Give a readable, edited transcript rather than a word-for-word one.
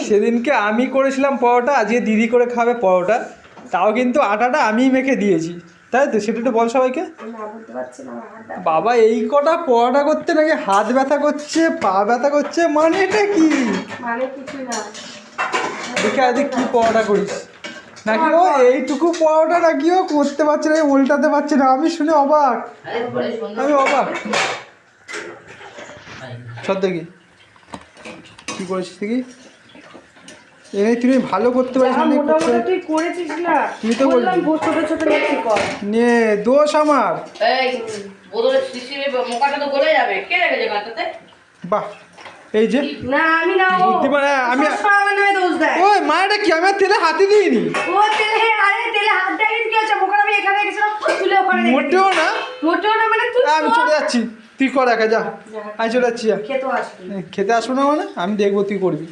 সেদিনকে আমি করেছিলাম পরোটা, আজকে দিদি করে খাবে পরোটা, তাও কিন্তু আটাটা আমিই মেখে দিয়েছি, তাই তো? সেটা একটু বল সবাইকে। বাবা এই কটা পরোটা করতে নাকি হাত ব্যথা করছে, পা ব্যথা করছে, মানে এটা কি? মানে কিছু না। দেখে আজকে কি পরোটা করিস নাকি ও এইটুকু পরোটা নাকি ও করতে পারছে না, উল্টাতে পারছে না। আমি শুনে অবাক, আমি অবাক। সব দেখি কি করেছিস দেখি। এই তুমি ভালো করতে পারিস না, তুই করেছিস না, তুই তো বললি ছোট ছোট লেখি কর। নে দোষ আমার। বাহ এই যে না আমি না, ও আমি দোষ দেয়। ওই মায়েরা কি আমি আর তেলে হাতে দিইনি। ও তেলে, আরে তেলে হাত দেয় কি আছে? বোকা, আমি এখানে গেছিলাম তুলে ওখানে মোটেও না, মোটেও না, মানে তুই আমি চলে যাচ্ছি, তুই কর একা যা। আমি চলে যাচ্ছি, খেতে আসবি? খেতে আসবো না মানে আমি দেখবো তুই করবি।